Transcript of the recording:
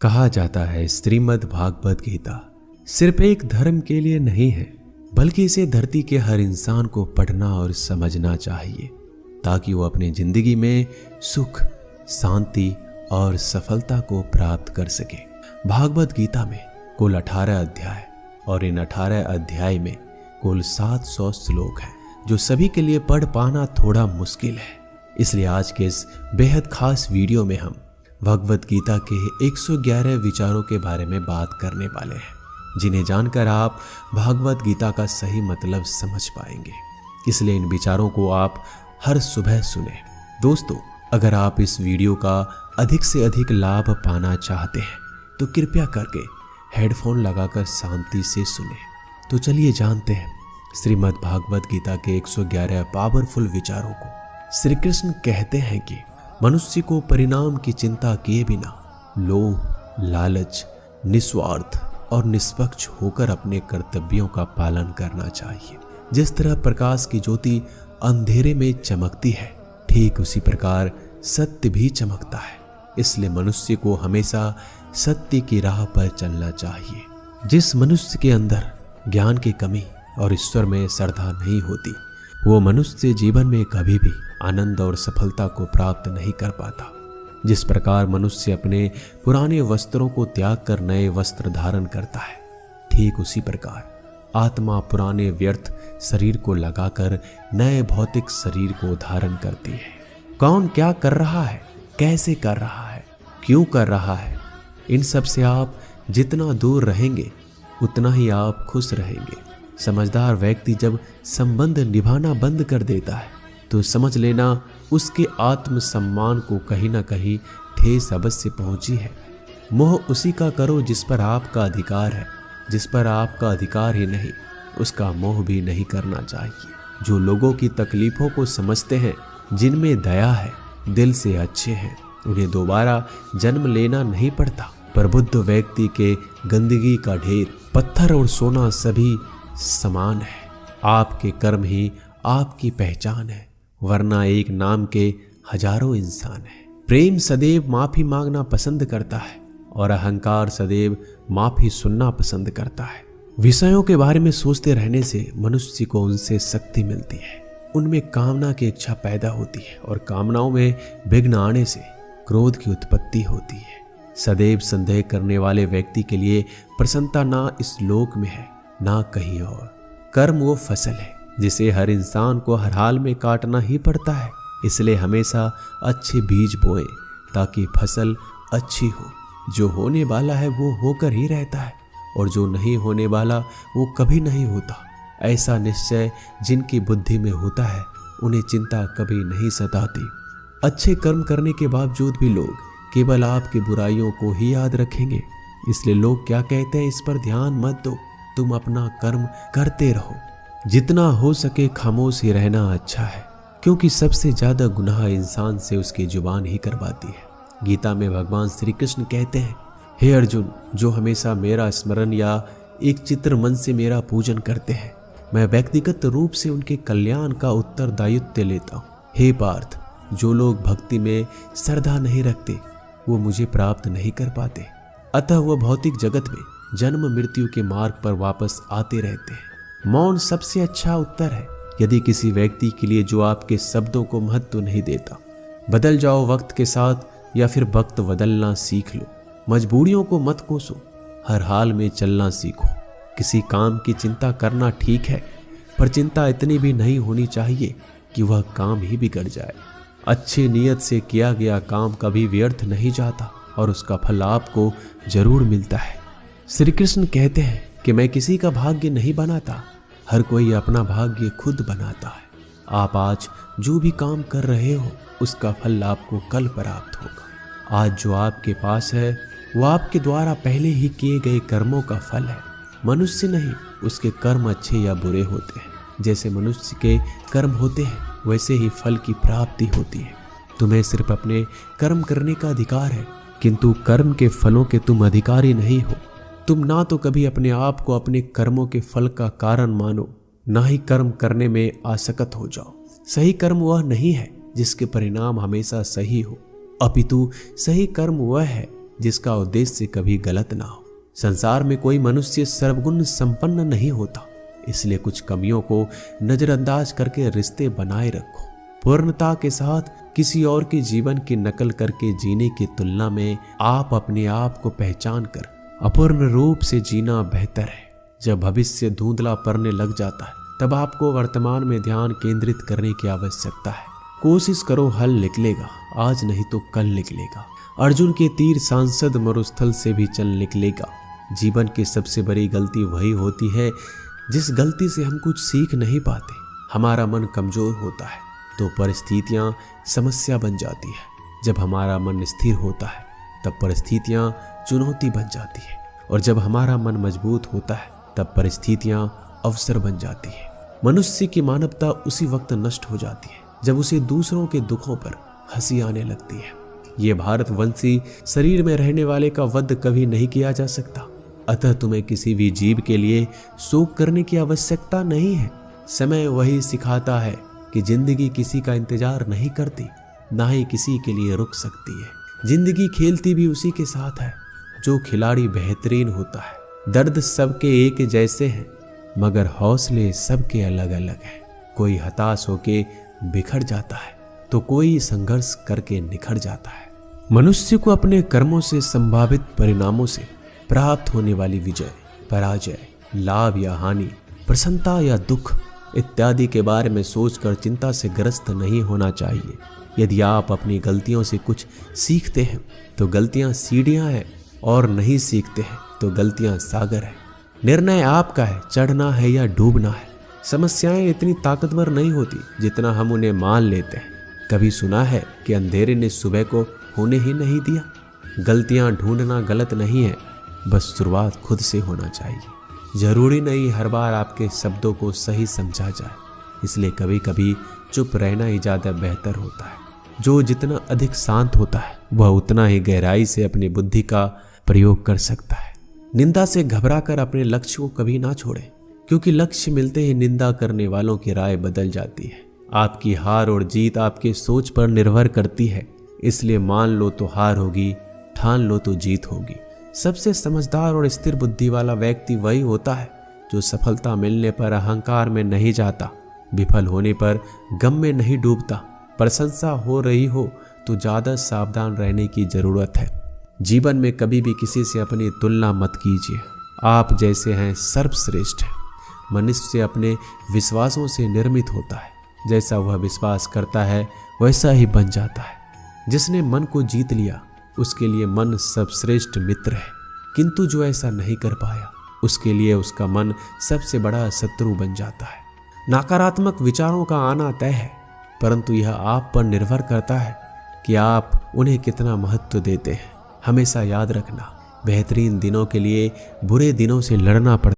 कहा जाता है श्रीमद् भागवत गीता सिर्फ एक धर्म के लिए नहीं है, बल्कि इसे धरती के हर इंसान को पढ़ना और समझना चाहिए ताकि वो अपनी जिंदगी में सुख, शांति और सफलता को प्राप्त कर सके। भागवत गीता में कुल 18 अध्याय और इन 18 अध्याय में कुल 700 श्लोक हैं, जो सभी के लिए पढ़ पाना थोड़ा मुश्किल है। इसलिए आज के इस बेहद खास वीडियो में हम भगवत गीता के 111 विचारों के बारे में बात करने वाले हैं, जिन्हें जानकर आप भागवत गीता का सही मतलब समझ पाएंगे। इसलिए इन विचारों को आप हर सुबह सुने। दोस्तों, अगर आप इस वीडियो का अधिक से अधिक लाभ पाना चाहते हैं तो कृपया करके हेडफोन लगाकर शांति से सुने। तो चलिए जानते हैं श्रीमद् भागवत गीता के 111 पावरफुल विचारों को। श्री कृष्ण कहते हैं कि मनुष्य को परिणाम की चिंता किए बिना लोभ, लालच, निस्वार्थ और निष्पक्ष होकर अपने कर्तव्यों का पालन करना चाहिए। जिस तरह प्रकाश की ज्योति अंधेरे में चमकती है, ठीक उसी प्रकार सत्य भी चमकता है। इसलिए मनुष्य को हमेशा सत्य की राह पर चलना चाहिए। जिस मनुष्य के अंदर ज्ञान की कमी और ईश्वर में श्रद्धा नहीं होती, वो मनुष्य जीवन में कभी भी आनंद और सफलता को प्राप्त नहीं कर पाता। जिस प्रकार मनुष्य अपने पुराने वस्त्रों को त्याग कर नए वस्त्र धारण करता है, ठीक उसी प्रकार आत्मा पुराने व्यर्थ शरीर को लगाकर नए भौतिक शरीर को धारण करती है। कौन क्या कर रहा है, कैसे कर रहा है, क्यों कर रहा है, इन सब से आप जितना दूर रहेंगे उतना ही आप खुश रहेंगे। समझदार व्यक्ति जब संबंध निभाना बंद कर देता है तो समझ लेना उसके आत्मसम्मान को कहीं ना कहीं ठेस अवश्य पहुंची है। मोह उसी का करो जिस पर आपका अधिकार है। जिस पर आपका अधिकार ही नहीं, उसका मोह भी नहीं करना चाहिए। जो लोगों की तकलीफों को समझते हैं, जिनमें दया है, दिल से अच्छे हैं, उन्हें दोबारा जन्म लेना नहीं पड़ता। प्रबुद्ध व्यक्ति के गंदगी का ढेर, पत्थर और सोना सभी समान है। आपके कर्म ही आपकी पहचान है, वरना एक नाम के हजारों इंसान हैं। प्रेम सदैव माफी मांगना पसंद करता है और अहंकार सदैव माफी सुनना पसंद करता है। विषयों के बारे में सोचते रहने से मनुष्य को उनसे शक्ति मिलती है। उनमें कामना की इच्छा पैदा होती है और कामनाओं में विघ्न आने से क्रोध की उत्पत्ति होती है। सदैव संदेह करने वाले व्यक्ति के लिए प्रसन्नता ना इस लोक में है, ना कहीं और। कर्म वो फसल है जिसे हर इंसान को हर हाल में काटना ही पड़ता है। इसलिए हमेशा अच्छे बीज बोएं ताकि फसल अच्छी हो। जो होने वाला है वो होकर ही रहता है और जो नहीं होने वाला वो कभी नहीं होता। ऐसा निश्चय जिनकी बुद्धि में होता है, उन्हें चिंता कभी नहीं सताती। अच्छे कर्म करने के बावजूद भी लोग केवल आपकी बुराइयों को ही याद रखेंगे। इसलिए लोग क्या कहते हैं इस पर ध्यान मत दो, तुम अपना कर्म करते रहो। जितना हो सके खामोश ही रहना अच्छा है, क्योंकि सबसे ज्यादा गुनाह इंसान से उसकी जुबान ही करवाती है। गीता में भगवान श्री कृष्ण कहते हैं, हे अर्जुन, जो हमेशा मेरा स्मरण या एक चित्र मन से मेरा पूजन करते हैं, मैं व्यक्तिगत रूप से उनके कल्याण का उत्तरदायित्व लेता हूँ। हे पार्थ, जो लोग भक्ति में श्रद्धा नहीं रखते वो मुझे प्राप्त नहीं कर पाते। अतः वह भौतिक जगत में जन्म मृत्यु के मार्ग पर वापस आते रहते हैं। मौन सबसे अच्छा उत्तर है। यदि किसी व्यक्ति के लिए जो आपके शब्दों को महत्व नहीं देता, बदल जाओ वक्त के साथ या फिर वक्त बदलना सीख लो। मजबूरियों को मत कोसो, हर हाल में चलना सीखो। किसी काम की चिंता करना ठीक है, पर चिंता इतनी भी नहीं होनी चाहिए कि वह काम ही बिगड़ जाए। अच्छी नीयत से किया गया काम कभी व्यर्थ नहीं जाता और उसका फल आपको जरूर मिलता है। श्री कृष्ण कहते हैं कि मैं किसी का भाग्य नहीं बनाता, हर कोई अपना भाग्य खुद बनाता है। आप आज जो भी काम कर रहे हो उसका फल आपको कल प्राप्त होगा। आज जो आपके पास है वो आपके द्वारा पहले ही किए गए कर्मों का फल है। मनुष्य नहीं, उसके कर्म अच्छे या बुरे होते हैं। जैसे मनुष्य के कर्म होते हैं वैसे ही फल की प्राप्ति होती है। तुम्हें सिर्फ अपने कर्म करने का अधिकार है, किंतु कर्म के फलों के तुम अधिकारी नहीं हो। तुम ना तो कभी अपने आप को अपने कर्मों के फल का कारण मानो, ना ही कर्म करने में आसक्त हो जाओ। सही कर्म वह नहीं है जिसके परिणाम हमेशा सही हो, अपितु सही कर्म वह है जिसका उद्देश्य कभी गलत ना हो। संसार में कोई मनुष्य सर्वगुण संपन्न नहीं होता, इसलिए कुछ कमियों को नजरअंदाज करके रिश्ते बनाए रखो। पूर्णता के साथ किसी और के जीवन की नकल करके जीने की तुलना में आप अपने आप को पहचान कर अपूर्ण रूप से जीना बेहतर है। जब भविष्य धुंधला पड़ने लग जाता है, तब आपको वर्तमान में ध्यान केंद्रित करने की आवश्यकता है। कोशिश करो, हल निकलेगा, आज नहीं तो कल निकलेगा। अर्जुन के तीर सांसद मरुस्थल से भी चल निकलेगा। जीवन की सबसे बड़ी गलती वही होती है जिस गलती से हम कुछ सीख नहीं पाते। हमारा मन कमजोर होता है तो परिस्थितियां समस्या बन जाती है। जब हमारा मन स्थिर होता है तब परिस्थितियां चुनौती बन जाती है, और जब हमारा मन मजबूत होता है तब परिस्थितियां अवसर बन जाती है। मनुष्य की मानवता उसी वक्त नष्ट हो जाती है जब उसे दूसरों के दुखों पर हंसी आने लगती है। ये भारतवंशी शरीर में रहने वाले का वध कभी नहीं किया जा सकता, अतः तुम्हें किसी भी जीव के लिए शोक करने की आवश्यकता नहीं है। समय वही सिखाता है कि जिंदगी किसी का इंतजार नहीं करती, ना ही किसी के लिए रुक सकती है। जिंदगी खेलती भी उसी के साथ है जो खिलाड़ी बेहतरीन होता है। दर्द सबके एक जैसे हैं, मगर हौसले सबके अलग अलग हैं। कोई हताश होके बिखर जाता है तो कोई संघर्ष करके निखर जाता है। मनुष्य को अपने कर्मों से संभावित परिणामों से प्राप्त होने वाली विजय, पराजय, लाभ या हानि, प्रसन्नता या दुख इत्यादि के बारे में सोचकर चिंता से ग्रस्त नहीं होना चाहिए। यदि आप अपनी गलतियों से कुछ सीखते हैं तो गलतियां सीढ़ियां हैं, और नहीं सीखते हैं तो गलतियां सागर है। निर्णय आपका है, चढ़ना है या डूबना है। समस्याएं इतनी ताकतवर नहीं होती जितना हम उन्हें मान लेते हैं। कभी सुना है कि अंधेरे ने सुबह को होने ही नहीं दिया? गलतियां ढूंढना गलत नहीं है, बस शुरुआत खुद से होना चाहिए। जरूरी नहीं हर बार आपके शब्दों को सही समझा जाए, इसलिए कभी कभी चुप रहना ही ज़्यादा बेहतर होता है। जो जितना अधिक शांत होता है वह उतना ही गहराई से अपनी बुद्धि का प्रयोग कर सकता है। निंदा से घबराकर अपने लक्ष्य को कभी ना छोड़ें, क्योंकि लक्ष्य मिलते ही निंदा करने वालों की राय बदल जाती है। आपकी हार और जीत आपके सोच पर निर्भर करती है, इसलिए मान लो तो हार होगी, ठान लो तो जीत होगी। सबसे समझदार और स्थिर बुद्धि वाला व्यक्ति वही होता है जो सफलता मिलने पर अहंकार में नहीं जाता, विफल होने पर गम में नहीं डूबता। प्रशंसा हो रही हो तो ज़्यादा सावधान रहने की ज़रूरत है। जीवन में कभी भी किसी से अपनी तुलना मत कीजिए। आप जैसे हैं सर्वश्रेष्ठ हैं। मनुष्य अपने विश्वासों से निर्मित होता है। जैसा वह विश्वास करता है वैसा ही बन जाता है। जिसने मन को जीत लिया उसके लिए मन सर्वश्रेष्ठ मित्र है, किंतु जो ऐसा नहीं कर पाया उसके लिए उसका मन सबसे बड़ा शत्रु बन जाता है। नकारात्मक विचारों का आना तय है, परंतु यह आप पर निर्भर करता है कि आप उन्हें कितना महत्व देते हैं। हमेशा याद रखना, बेहतरीन दिनों के लिए बुरे दिनों से लड़ना पड़ता है।